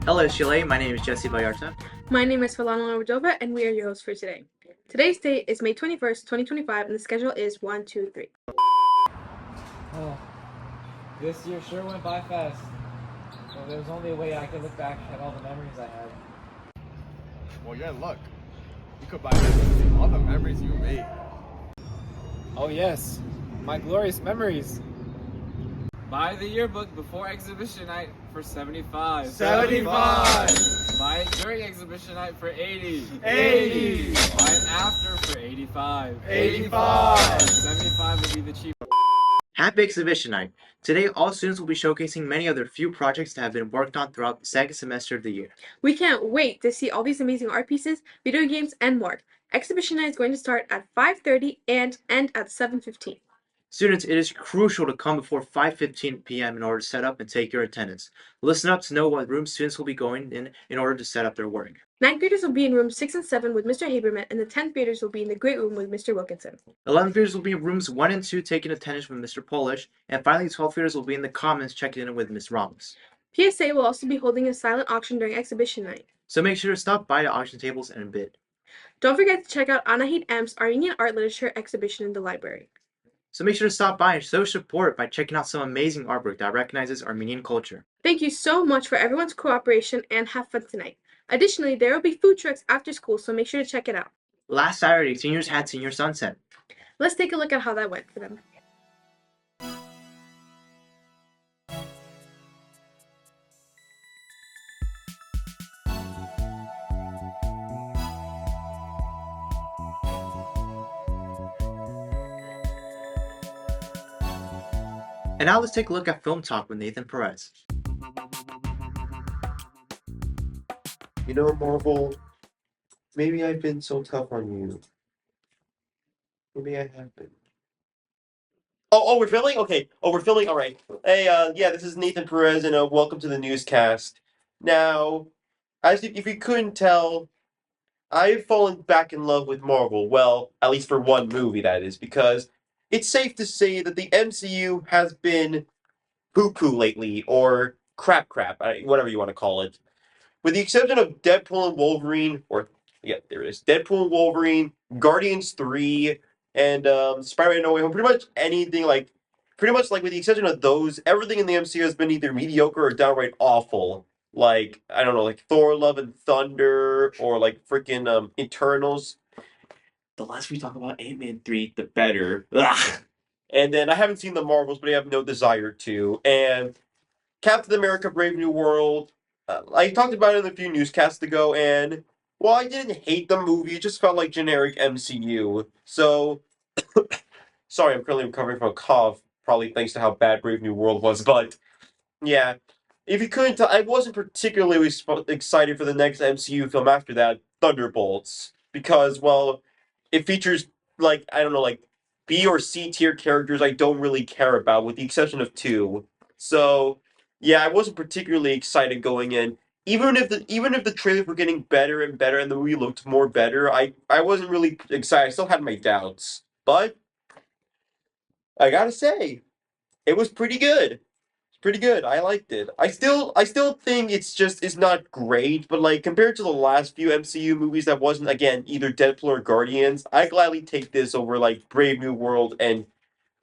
Hello, HTLA. My name is Jesse Vallarta. My name is Falana Rovdova, and we are your hosts for today. Today's date is May 21st, 2025, and the schedule is 1, 2, 3. Oh, this year sure went by fast. Well, there was only a way I could look back at all the memories I had. Well, you're in luck. You could buy all the memories you made. Oh yes, my glorious memories. Buy the yearbook before exhibition night for 75. 75! Buy it during exhibition night for 80. 80! Buy it after for 85. 85! 75 would be the cheapest. Happy Exhibition Night! Today, all students will be showcasing many of their few projects that have been worked on throughout the second semester of the year. We can't wait to see all these amazing art pieces, video games, and more. Exhibition night is going to start at 5:30 and end at 7:15. Students, it is crucial to come before 5:15 p.m. in order to set up and take your attendance. Listen up to know what room students will be going in order to set up their work. 9th graders will be in rooms 6 and 7 with Mr. Haberman, and the 10th graders will be in the great room with Mr. Wilkinson. 11th graders will be in rooms 1 and 2 taking attendance with Mr. Polish, and finally 12th graders will be in the commons checking in with Ms. Ramos. PSA will also be holding a silent auction during exhibition night. So make sure to stop by the auction tables and bid. Don't forget to check out Anahit M's Armenian Art Literature exhibition in the library. So make sure to stop by and show support by checking out some amazing artwork that recognizes Armenian culture. Thank you so much for everyone's cooperation and have fun tonight. Additionally, there will be food trucks after school, so make sure to check it out. Last Saturday, seniors had Senior Sunset. Let's take a look at how that went for them. And now let's take a look at Film Talk with Nathan Perez. You know, Marvel, maybe I've been so tough on you. Maybe I have been. Oh, we're filming? Okay. Oh, we're filming? All right. Hey, yeah, this is Nathan Perez, and welcome to the Newscast. Now, as if you couldn't tell, I've fallen back in love with Marvel. Well, at least for one movie, that is, because it's safe to say that the MCU has been poo-poo lately, or crap, whatever you want to call it. With the exception of Deadpool and Wolverine, or yeah, there it is. Deadpool and Wolverine, Guardians 3, and Spider-Man No Way Home. Pretty much like with the exception of those, everything in the MCU has been either mediocre or downright awful. Like, I don't know, like Thor, Love and Thunder, or like freaking Eternals. The less we talk about Ant-Man 3, the better. Ugh. And then I haven't seen the Marvels, but I have no desire to. And Captain America Brave New World, I talked about it in a few newscasts ago, and well, I didn't hate the movie. It just felt like generic MCU. So, sorry, I'm currently recovering from a cough, probably thanks to how bad Brave New World was. But yeah, if you couldn't tell, I wasn't particularly excited for the next MCU film after that, Thunderbolts, because well, it features like I don't know, like B or C tier characters I don't really care about, with the exception of two. So yeah, I wasn't particularly excited going in. Even if the trailers were getting better and better and the movie looked more better, I wasn't really excited. I still had my doubts. But I gotta say, it was pretty good. It's pretty good. I liked it. I still think it's not great, but like compared to the last few MCU movies that wasn't again either Deadpool or Guardians, I gladly take this over like Brave New World and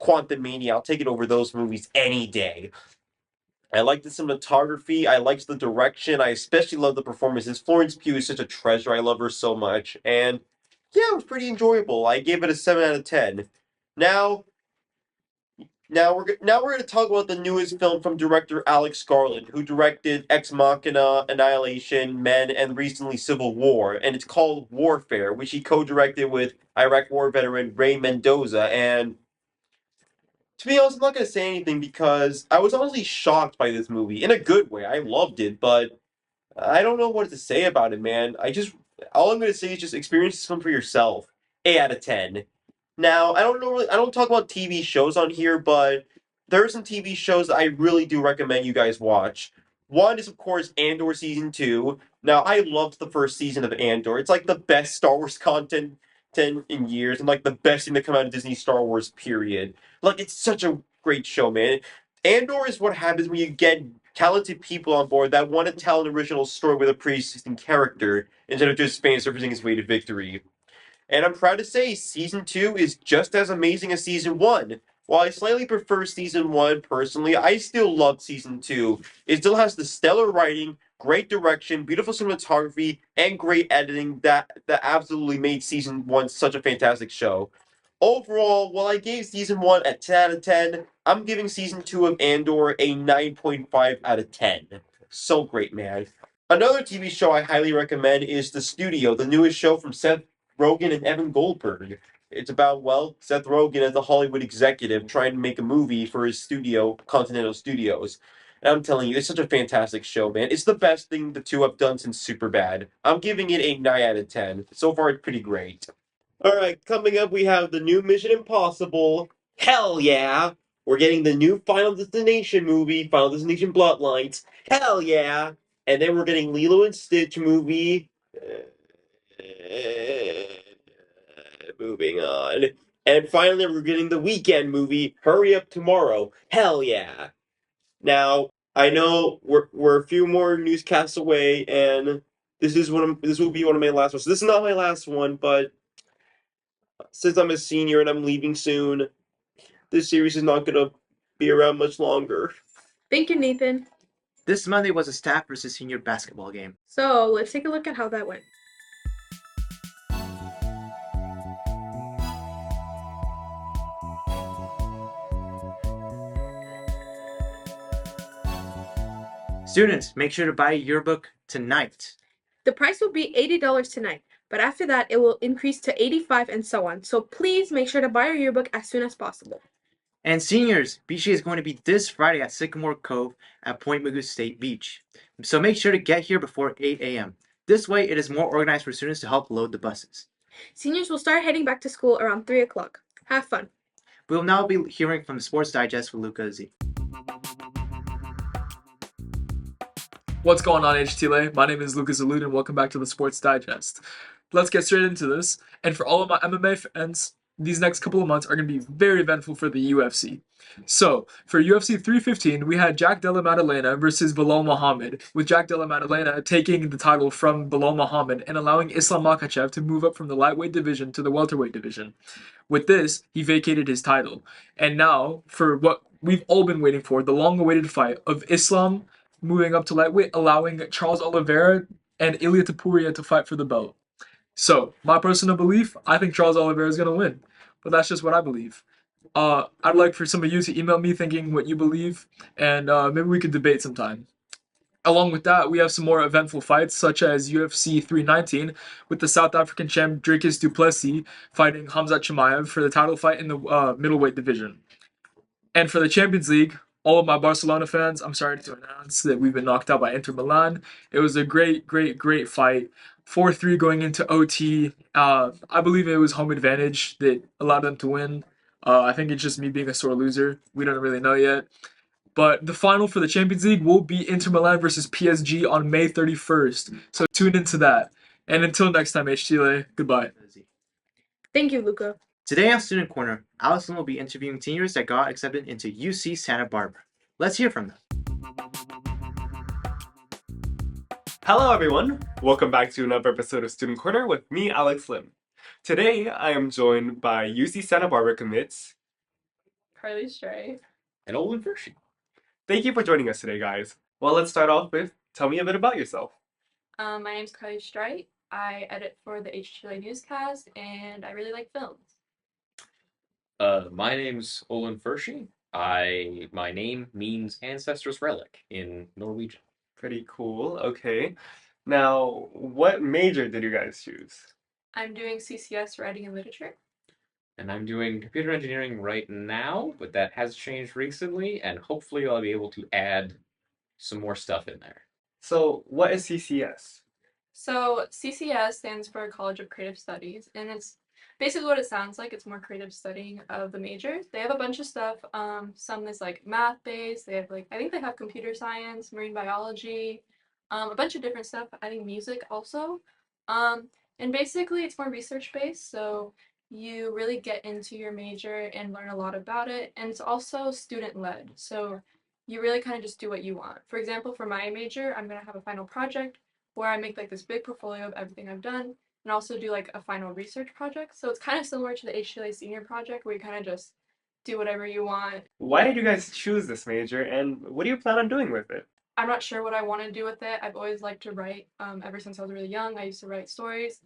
Quantum Mania. I'll take it over those movies any day. I liked the cinematography. I liked the direction. I especially love the performances. Florence Pugh is such a treasure. I love her so much. And yeah, it was pretty enjoyable. I gave it a 7 out of 10. Now, now we're going to talk about the newest film from director Alex Garland, who directed Ex Machina, Annihilation, Men, and recently Civil War. And it's called Warfare, which he co-directed with Iraq War veteran Ray Mendoza. And to be honest, I'm not going to say anything because I was honestly shocked by this movie in a good way. I loved it, but I don't know what to say about it, man. All I'm going to say is just experience this film for yourself. 8 out of 10. Now, I don't talk about TV shows on here, but there are some TV shows that I really do recommend you guys watch. One is, of course, Andor Season 2. Now, I loved the first season of Andor. It's like the best Star Wars content in years, and like the best thing to come out of Disney Star Wars, period. Like, it's such a great show, man. Andor is what happens when you get talented people on board that want to tell an original story with a pre-existing character instead of just fan surfacing his way to victory. And I'm proud to say season 2 is just as amazing as season 1. While I slightly prefer season 1 personally, I still love season 2. It still has the stellar writing, great direction, beautiful cinematography, and great editing that absolutely made season 1 such a fantastic show. Overall, while I gave season 1 a 10 out of 10, I'm giving season 2 of Andor a 9.5 out of 10. So great, man. Another TV show I highly recommend is The Studio, the newest show from Seth Rogen and Evan Goldberg. It's about, well, Seth Rogen as a Hollywood executive trying to make a movie for his studio, Continental Studios. And I'm telling you, it's such a fantastic show, man. It's the best thing the two have done since Superbad. I'm giving it a 9 out of 10. So far, it's pretty great. Alright, coming up, we have the new Mission Impossible. Hell yeah! We're getting the new Final Destination movie, Final Destination Bloodlines. Hell yeah! And then we're getting Lilo and Stitch movie. Moving on. And finally, we're getting the weekend movie, Hurry Up Tomorrow. Hell yeah! Now, I know we're a few more newscasts away, and this will be one of my last ones. So this is not my last one, but since I'm a senior and I'm leaving soon, this series is not gonna be around much longer. Thank you, Nathan. This Monday was a staff versus senior basketball game. So let's take a look at how that went. Students, make sure to buy a yearbook tonight. The price will be $80 tonight, but after that it will increase to $85 and so on. So please make sure to buy your yearbook as soon as possible. And seniors, beach day is going to be this Friday at Sycamore Cove at Point Mugu State Beach. So make sure to get here before 8 a.m. This way, it is more organized for students to help load the buses. Seniors will start heading back to school around 3 o'clock. Have fun. We will now be hearing from the Sports Digest with Luca Z. What's going on, HTLA? My name is Lucas Alud, and welcome back to the Sports Digest. Let's get straight into this. And for all of my MMA fans, these next couple of months are going to be very eventful for the UFC. So, for UFC 315, we had Jack Della Maddalena versus Bilal Muhammad, with Jack Della Maddalena taking the title from Bilal Muhammad and allowing Islam Makhachev to move up from the lightweight division to the welterweight division. With this, he vacated his title. And now, for what we've all been waiting for, the long-awaited fight of Islam moving up to lightweight, allowing Charles Oliveira and Ilia Topuria to fight for the belt. So, my personal belief, I think Charles Oliveira is going to win. But that's just what I believe. I'd like for some of you to email me thinking what you believe, and maybe we could debate sometime. Along with that, we have some more eventful fights, such as UFC 319, with the South African champ Dricus du Plessis fighting Hamzat Chimaev for the title fight in the middleweight division. And for the Champions League, all of my Barcelona fans, I'm sorry to announce that we've been knocked out by Inter Milan. It was a great fight. 4-3 going into OT. I believe it was home advantage that allowed them to win. I think it's just me being a sore loser. We don't really know yet. But the final for the Champions League will be Inter Milan versus PSG on May 31st. So tune into that. And until next time, HTLA, goodbye. Thank you, Luca. Today on Student Corner, Allison will be interviewing seniors that got accepted into UC Santa Barbara. Let's hear from them. Hello everyone! Welcome back to another episode of Student Corner with me, Alex Lim. Today I am joined by UC Santa Barbara commits Carly Stray. and Olin Fershi. Thank you for joining us today, guys. Well, let's start off with tell me a bit about yourself. My name's Carly Stray. I edit for the HTLA Newscast, and I really like films. My name's Olin Fershi. My name means Ancestors Relic in Norwegian. Pretty cool, okay. Now, what major did you guys choose? I'm doing CCS Writing and Literature. And I'm doing computer engineering right now, but that has changed recently, and hopefully I'll be able to add some more stuff in there. So, what is CCS? So CCS stands for College of Creative Studies, and it's basically what it sounds like. It's more creative studying of the majors. They have a bunch of stuff. Some is like math based. They have I think they have computer science, marine biology, a bunch of different stuff. I think music also. And basically it's more research based. So you really get into your major and learn a lot about it. And it's also student led. So you really kind of just do what you want. For example, for my major, I'm gonna have a final project where I make like this big portfolio of everything I've done and also do like a final research project. So it's kind of similar to the HTLA senior project where you kind of just do whatever you want. Why did you guys choose this major, and what do you plan on doing with it? I'm not sure what I want to do with it. I've always liked to write. Ever since I was really young, I used to write stories.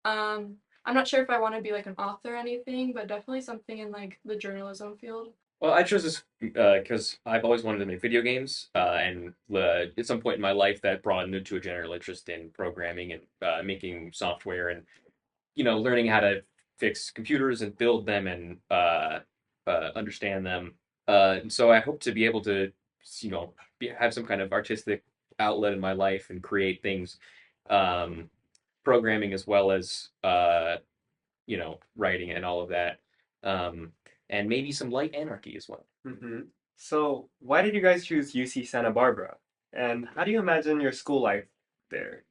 I'm not sure if I want to be like an author or anything, but definitely something in like the journalism field. Well, I chose this because I've always wanted to make video games, and at some point in my life, that broadened into a general interest in programming and making software, and learning how to fix computers and build them and understand them. And so I hope to be able to, have some kind of artistic outlet in my life and create things, um, programming as well as writing and all of that, um, and maybe some light anarchy as well. Mm-hmm. So, why did you guys choose UC Santa Barbara? And how do you imagine your school life there?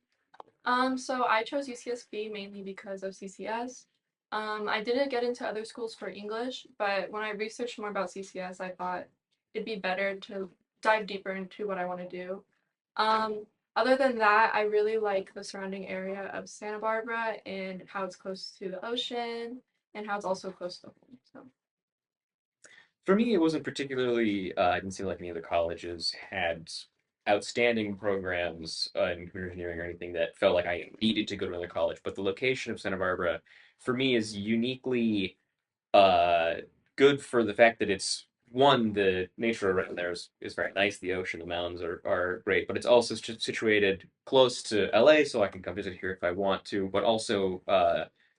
So I chose UCSB mainly because of CCS. I didn't get into other schools for English, but when I researched more about CCS, I thought it'd be better to dive deeper into what I want to do. Um, Other than that, I really like the surrounding area of Santa Barbara and how it's close to the ocean and how it's also close to home. So. For me, it wasn't particularly. I didn't seem like any of the colleges had outstanding programs in computer engineering or anything that felt like I needed to go to another college. But the location of Santa Barbara, for me, is uniquely uh, good for the fact that it's one, the nature around there is very nice. The ocean, the mountains are great, but it's also situated close to LA, so I can come visit here if I want to. But also,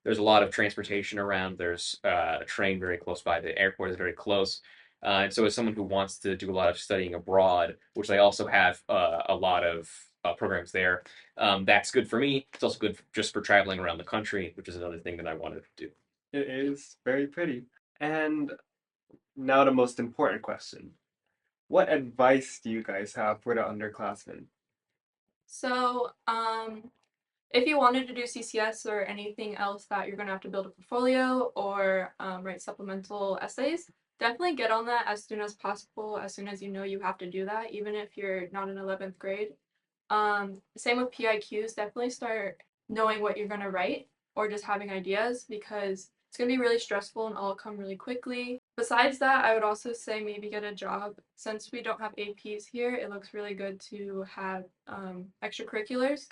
there's a lot of transportation around. There's a train very close by. The airport is very close. And so, as someone who wants to do a lot of studying abroad, which they also have a lot of programs there, that's good for me. It's also good just for traveling around the country, which is another thing that I wanted to do. It is very pretty. And now the most important question. What advice do you guys have for the underclassmen? So, if you wanted to do CCS or anything else that you're going to have to build a portfolio or write supplemental essays, definitely get on that as soon as possible, as soon as you know you have to do that, even if you're not in 11th grade. Same with PIQs, definitely start knowing what you're going to write or just having ideas because it's going to be really stressful and all come really quickly. Besides that, I would also say maybe get a job. Since we don't have APs here, it looks really good to have extracurriculars,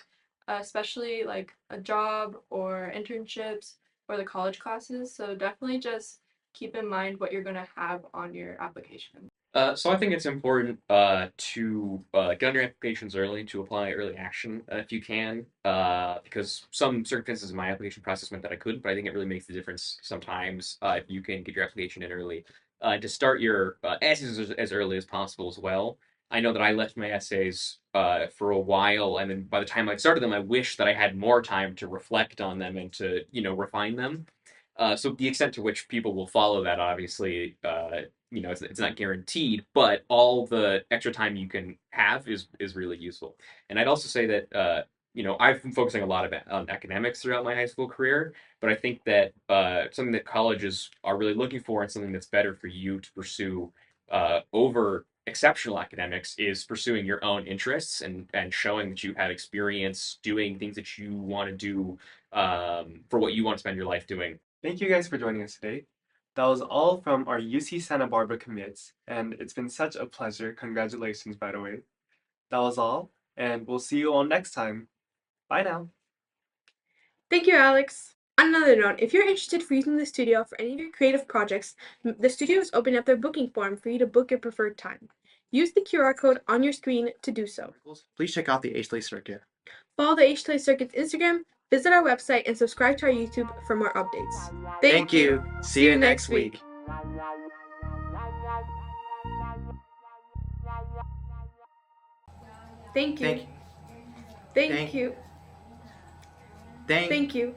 especially like a job or internships or the college classes. So definitely just keep in mind what you're going to have on your application. So I think it's important to get on your applications early, to apply early action if you can, because some circumstances in my application process meant that I couldn't, but I think it really makes the difference sometimes if you can get your application in early. To start your essays as early as possible as well. I know that I left my essays for a while, and then by the time I started them, I wish that I had more time to reflect on them and to refine them. So the extent to which people will follow that, obviously, it's not guaranteed, but all the extra time you can have is really useful. And I'd also say that I've been focusing a lot on academics throughout my high school career, but I think that something that colleges are really looking for and something that's better for you to pursue over exceptional academics is pursuing your own interests and showing that you have experience doing things that you want to do for what you want to spend your life doing. Thank you guys for joining us today. That was all from our UC Santa Barbara commits, and it's been such a pleasure. Congratulations, by the way. That was all, and we'll see you all next time. Bye now. Thank you, Alex. On another note, if you're interested for using the studio for any of your creative projects, the studio is opening up their booking form for you to book your preferred time. Use the QR code on your screen to do so. Please check out the HTLA circuit. Follow the HTLA Circuit's Instagram, visit our website, and subscribe to our YouTube for more updates. Thank you. See you next week. Thank you. Thank Thank you. Thank Thank you.